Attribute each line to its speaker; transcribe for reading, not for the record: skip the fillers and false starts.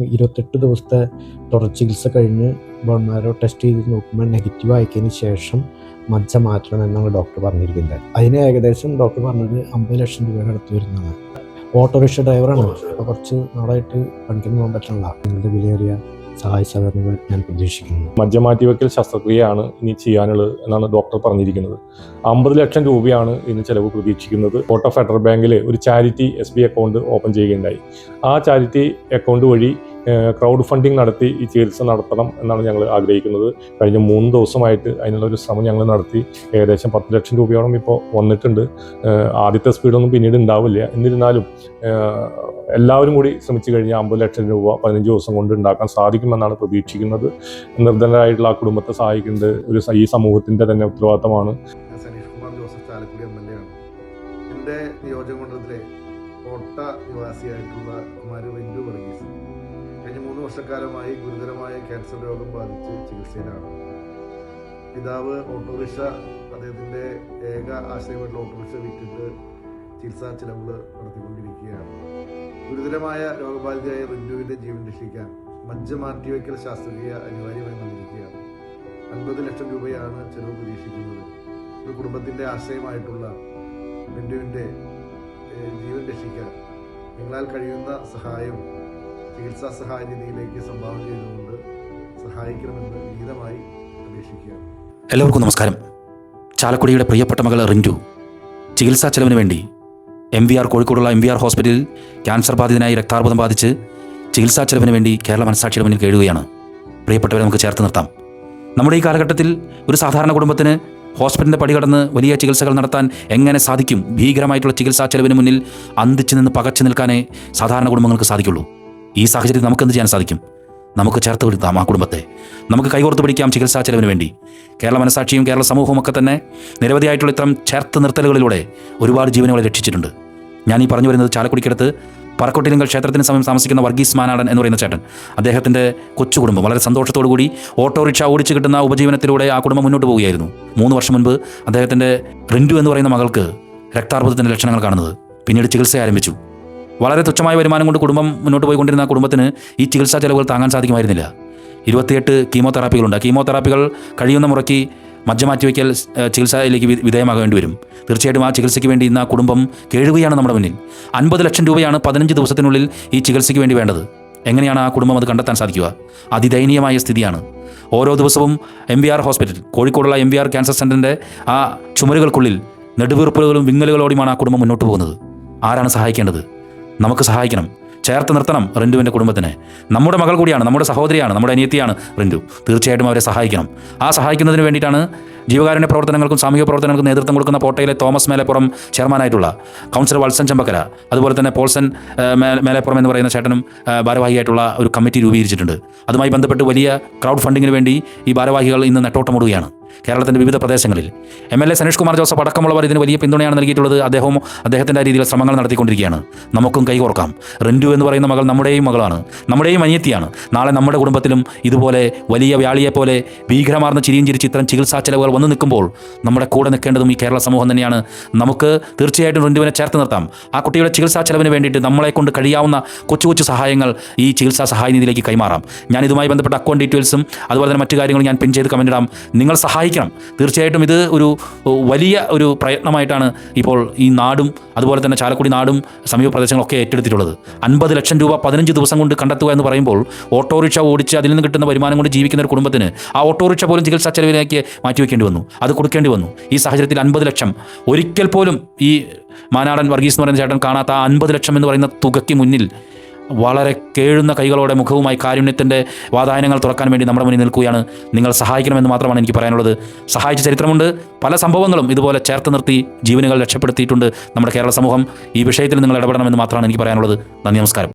Speaker 1: 28 ദിവസത്തെ തുടർ ചികിത്സ കഴിഞ്ഞ് ബോൺമാരോ ടെസ്റ്റ് ചെയ്ത് നോക്കുമ്പോൾ നെഗറ്റീവ് ആയതിന് ശേഷം മജ്ജ മാറ്റണം എന്നാണ് ഡോക്ടർ പറഞ്ഞിരിക്കുന്നത്. അതിന് ഏകദേശം ഡോക്ടർ പറഞ്ഞത് 50 ലക്ഷം രൂപയുടെ അടുത്ത് വരുന്നതാണ്. ഓട്ടോറിക്ഷ ഡ്രൈവറാണ്. അപ്പോൾ കുറച്ച് നാളായിട്ട് പണിക്ക് പോകാൻ പറ്റണില്ല. നിങ്ങളുടെ വിലയേറിയ സഹായ സഹകരണങ്ങൾ ഞാൻ പ്രതീക്ഷിക്കുന്നു.
Speaker 2: മജ്ജ മാറ്റിവെക്കൽ ശസ്ത്രക്രിയയാണ് ഇനി ചെയ്യാനുള്ളത് എന്നാണ് ഡോക്ടർ പറഞ്ഞിരിക്കുന്നത്. 50 ലക്ഷം രൂപയാണ് ഇതിന് ചെലവ് പ്രതീക്ഷിക്കുന്നത്. കോട്ട ഫെഡറൽ ബാങ്കിൽ ഒരു ചാരിറ്റി SB അക്കൗണ്ട് ഓപ്പൺ ചെയ്യുകയുണ്ടായി. ആ ചാരിറ്റി അക്കൗണ്ട് വഴി ക്രൗഡ് ഫണ്ടിങ് നടത്തി ഈ ചികിത്സ നടത്തണം എന്നാണ് ഞങ്ങൾ ആഗ്രഹിക്കുന്നത്. കഴിഞ്ഞ 3 ദിവസമായിട്ട് അതിനുള്ളൊരു ശ്രമം ഞങ്ങൾ നടത്തി. ഏകദേശം 10 ലക്ഷം രൂപയോളം ഇപ്പോൾ വന്നിട്ടുണ്ട്. ആദ്യത്തെ സ്പീഡൊന്നും പിന്നീട് ഉണ്ടാവില്ല. എന്നിരുന്നാലും എല്ലാവരും കൂടി ശ്രമിച്ചു കഴിഞ്ഞാൽ 50 ലക്ഷം രൂപ 15 ദിവസം കൊണ്ട് ഉണ്ടാക്കാൻ സാധിക്കുമെന്നാണ് പ്രതീക്ഷിക്കുന്നത്. നിർധനരായിട്ടുള്ള ആ കുടുംബത്തെ സഹായിക്കേണ്ടത് ഈ സമൂഹത്തിൻ്റെ തന്നെ ഉത്തരവാദിത്തമാണ്.
Speaker 3: സനീഷ് കുമാർ ജോസഫ് ചാലക്കുടി MLA ആണ്. എൻ്റെ നിയോജകമണ്ഡലത്തിലെ കോട്ട നിവാസിയായിട്ടുള്ള കുമാരി റിന്റു വർഗീസ് കഴിഞ്ഞ 3 വർഷക്കാലമായി ഗുരുതരമായ ക്യാൻസർ രോഗം ബാധിച്ച് ചികിത്സയിലാണ്. പിതാവ് ഓട്ടോറിക്ഷ, അദ്ദേഹത്തിൻ്റെ ഏക ആശ്രയമായിട്ടുള്ള ഓട്ടോറിക്ഷ വിറ്റിട്ട് ചികിത്സാ ചിലവുകൾ നടത്തിക്കൊണ്ടിരിക്കുകയാണ്. ഗുരുതരമായ രോഗബാധിതയായ റിന്റുവിൻ്റെ ജീവൻ രക്ഷിക്കാൻ മജ്ജ മാറ്റിവെക്കൽ ശസ്ത്രക്രിയ അനിവാര്യമായി വന്നിരിക്കുകയാണ്. 50 ലക്ഷം രൂപയാണ് ചെലവ് പ്രതീക്ഷിക്കുന്നത്. ഒരു കുടുംബത്തിൻ്റെ ആശ്രയമായിട്ടുള്ള റിന്റുവിൻ്റെ ജീവൻ രക്ഷിക്കാൻ നിങ്ങളാൽ കഴിയുന്ന സഹായം ചികിത്സാ സഹായ നിധിയിലേക്ക് സംഭാവന ചെയ്തുകൊണ്ട് സഹായിക്കണമെന്ന് വിനീതമായി അപേക്ഷിക്കുകയാണ്.
Speaker 4: എല്ലാവർക്കും നമസ്കാരം. ചാലക്കുടിയുടെ പ്രിയപ്പെട്ട മകൾ റിന്റു ചികിത്സാ ചെലവിന് വേണ്ടി MVR കോഴിക്കോടുള്ള MVR ഹോസ്പിറ്റലിൽ ക്യാൻസർ ബാധിതനായി രക്താർബുദം ബാധിച്ച് ചികിത്സാ ചെലവിന് വേണ്ടി കേരള മനസ്സാക്ഷിയുടെ മുന്നിൽ കേഴുകയാണ്. പ്രിയപ്പെട്ടവരെ നമുക്ക് ചേർത്ത് നിർത്താം. നമ്മുടെ ഈ കാലഘട്ടത്തിൽ ഒരു സാധാരണ കുടുംബത്തിന് ഹോസ്പിറ്റലിൻ്റെ പടി കടന്ന് വലിയ ചികിത്സകൾ നടത്താൻ എങ്ങനെ സാധിക്കും? ഭീകരമായിട്ടുള്ള ചികിത്സാ ചെലവിന് മുന്നിൽ അന്തിച്ചു നിന്ന് പകച്ചു നിൽക്കാനേ സാധാരണ കുടുംബങ്ങൾക്ക് സാധിക്കുള്ളൂ. ഈ സാഹചര്യത്തിൽ നമുക്കെന്ത് ചെയ്യാൻ സാധിക്കും? നമുക്ക് ചേർത്ത് കൊടുക്കാം ആ കുടുംബത്തെ. നമുക്ക് കൈകോർത്ത് പിടിക്കാം ചികിത്സാ ചെലവിന് വേണ്ടി. കേരള മനസ്സാക്ഷിയും കേരള സമൂഹവും ഒക്കെ തന്നെ നിരവധിയായിട്ടുള്ള ഇത്തരം ചേർത്ത് നിർത്തലുകളിലൂടെ ഒരുപാട് ജീവനുകളെ രക്ഷിച്ചിട്ടുണ്ട്. ഞാൻ ഈ പറഞ്ഞു വരുന്നത് ചാലക്കുടിക്കടുത്ത് പറക്കൊട്ടിലിങ്കൽ ക്ഷേത്രത്തിന് സമയം താമസിക്കുന്ന വർഗീസ് മാനാടൻ എന്ന് പറയുന്ന ചേട്ടൻ. അദ്ദേഹത്തിൻ്റെ കൊച്ചു കുടുംബം വളരെ സന്തോഷത്തോടു കൂടി ഓട്ടോറിക്ഷ ഓടിച്ച് കിട്ടുന്ന ഉപജീവനത്തിലൂടെ ആ കുടുംബം മുന്നോട്ട് പോവുകയായിരുന്നു. 3 വർഷം മുൻപ് അദ്ദേഹത്തിൻ്റെ റിന്റു എന്ന് പറയുന്ന മകൾക്ക് രക്താർബുദത്തിൻ്റെ ലക്ഷണങ്ങൾ കാണുന്നത്. പിന്നീട് ചികിത്സ ആരംഭിച്ചു. വളരെ തുച്ഛമായ വരുമാനം കൊണ്ട് കുടുംബം മുന്നോട്ട് പോയിക്കൊണ്ടിരുന്ന ആ കുടുംബത്തിന് ഈ ചികിത്സാ ചെലവുകൾ താങ്ങാൻ സാധിക്കുമായിരുന്നില്ല. 28 കീമോതെറാപ്പികളുണ്ട്. കീമോതെറാപ്പികൾ കഴിയുന്ന മുറയ്ക്ക് മജ്ജ മാറ്റിവെക്കൽ ചികിത്സയിലേക്ക് വിധേയമാകേണ്ടി വരും. തീർച്ചയായിട്ടും ആ ചികിത്സയ്ക്ക് വേണ്ടി ഇന്ന് ആ കുടുംബം കേഴുകയാണ് നമ്മുടെ മുന്നിൽ. 50 ലക്ഷം രൂപയാണ് 15 ദിവസത്തിനുള്ളിൽ ഈ ചികിത്സയ്ക്ക് വേണ്ടി വേണ്ടത്. എങ്ങനെയാണ് ആ കുടുംബം അത് കണ്ടെത്താൻ സാധിക്കുക? അതിദയനീയമായ സ്ഥിതിയാണ്. ഓരോ ദിവസവും MVR ഹോസ്പിറ്റൽ, കോഴിക്കോടുള്ള MVR ക്യാൻസർ സെൻ്ററിൻ്റെ ആ ചുമരുകൾക്കുള്ളിൽ നെടുവീർപ്പുകളും വിങ്ങലുകളോടെയുമാണ് ആ കുടുംബം മുന്നോട്ട് പോകുന്നത്. ആരാണ് സഹായിക്കേണ്ടത്? നമുക്ക് സഹായിക്കണം. ചേർത്ത് നിർത്തണം റിന്റുവിൻ്റെ കുടുംബത്തിനെ. നമ്മുടെ മകൾ കൂടിയാണ്, നമ്മുടെ സഹോദരിയാണ്, നമ്മുടെ അനിയത്തിയാണ് റിന്റു. തീർച്ചയായിട്ടും അവരെ സഹായിക്കണം. ആ സഹായിക്കുന്നതിന് വേണ്ടിയിട്ടാണ് ജീവകാരുണ്യ പ്രവർത്തനങ്ങൾക്കും സാമൂഹിക പ്രവർത്തനങ്ങൾക്കും നേതൃത്വം കൊടുക്കുന്ന പോട്ടയിലെ തോമസ് മേലെപ്പുറം ചെയർമാനായിട്ടുള്ള കൗൺസിലർ വത്സൻ ചെമ്പക്കര, അതുപോലെ തന്നെ പോൾസൻ മേലെപ്പുറം എന്ന് പറയുന്ന ചേട്ടനും ഭാരവാഹിയായിട്ടുള്ള ഒരു കമ്മിറ്റി രൂപീകരിച്ചിട്ടുണ്ട്. അതുമായി ബന്ധപ്പെട്ട് വലിയ ക്രൗഡ് ഫണ്ടിങ്ങിന് വേണ്ടി ഈ ഭാരവാഹികൾ ഇന്ന് നെട്ടോട്ടമോടുകയാണ് കേരളത്തിൻ്റെ വിവിധ പ്രദേശങ്ങളിൽ. MLA സനീഷ് കുമാർ ജോസഫ് അടക്കമുള്ളവർ ഇതിന് വലിയ പിന്തുണയാണ് നൽകിയിട്ടുള്ളത്. അദ്ദേഹവും അദ്ദേഹത്തിൻ്റെ രീതിയിൽ ശ്രമങ്ങൾ നടത്തിക്കൊണ്ടിരിക്കുകയാണ്. നമുക്കും കൈകോർക്കാം. റിന്റു എന്ന് പറയുന്ന മകൾ നമ്മുടെയും മകളാണ്, നമ്മുടെയും അനിയത്തിയാണ്. നാളെ നമ്മുടെ കുടുംബത്തിലും ഇതുപോലെ വലിയ വ്യാളിയെപ്പോലെ ഭീകരമാർന്ന ചിരിയും ചിരിച്ച് ഇത്തരം ചികിത്സാ ചെലവുകൾ വന്നു നിൽക്കുമ്പോൾ നമ്മുടെ കൂടെ നിൽക്കേണ്ടതും ഈ കേരള സമൂഹം തന്നെയാണ്. നമുക്ക് തീർച്ചയായിട്ടും റിന്റുവിനെ ചേർത്ത് നിർത്താം. ആ കുട്ടിയുടെ ചികിത്സാ ചെലവിന് വേണ്ടിയിട്ട് നമ്മളെ കൊണ്ട് കഴിയാവുന്ന കൊച്ചു കൊച്ചു സഹായങ്ങൾ ഈ ചികിത്സാ സഹായ നിധിയിലേക്ക് കൈമാറാം. ഞാൻ ഇതുമായി ബന്ധപ്പെട്ട അക്കൗണ്ട് ഡീറ്റെയിൽസും അതുപോലെ തന്നെ മറ്റു കാര്യങ്ങളും ഞാൻ പിൻ ചെയ്ത് കമൻ്റ് ഇടാം. നിങ്ങൾ സഹായിക്കണം. തീർച്ചയായിട്ടും ഇത് ഒരു വലിയ ഒരു പ്രയത്നമായിട്ടാണ് ഇപ്പോൾ ഈ നാടും അതുപോലെ തന്നെ ചാലക്കുടി നാടും സമീപ പ്രദേശങ്ങളൊക്കെ ഏറ്റെടുത്തിട്ടുള്ളത്. 50 ലക്ഷം രൂപ 15 ദിവസം കൊണ്ട് കണ്ടെത്തുക എന്ന് പറയുമ്പോൾ ഓട്ടോറിക്ഷ ഓടിച്ച് അതിൽ നിന്ന് കിട്ടുന്ന വരുമാനം കൊണ്ട് ജീവിക്കുന്ന ഒരു കുടുംബത്തിന് ആ ഓട്ടോറിക്ഷ പോലും ചികിത്സാ ചെലവിലേക്ക് മാറ്റിവെക്കേണ്ടി വന്നു, അത് കൊടുക്കേണ്ടി വന്നു. ഈ സാഹചര്യത്തിൽ 50 ലക്ഷം ഒരിക്കൽ പോലും ഈ മാനാടൻ വർഗീസ് എന്ന് പറയുന്ന ചേട്ടൻ കാണാത്ത ആ 50 ലക്ഷം എന്ന് പറയുന്ന തുകയ്ക്ക് മുന്നിൽ വളരെ കേഴുന്ന കൈകളോടെ മുഖവുമായി കാരുണ്യത്തിൻ്റെ വാതായനങ്ങൾ തുറക്കാൻ വേണ്ടി നമ്മുടെ മുന്നിൽ നിൽക്കുകയാണ്. നിങ്ങൾ സഹായിക്കണമെന്ന് മാത്രമാണ് എനിക്ക് പറയാനുള്ളത്. സഹായിച്ച ചരിത്രമുണ്ട്. പല സംഭവങ്ങളും ഇതുപോലെ ചേർത്ത് നിർത്തി ജീവനുകൾ രക്ഷപ്പെടുത്തിയിട്ടുണ്ട് നമ്മുടെ കേരള സമൂഹം. ഈ വിഷയത്തിൽ നിങ്ങൾ ഇടപെടണമെന്ന് മാത്രമാണ് എനിക്ക് പറയാനുള്ളത്. നന്ദി, നമസ്കാരം.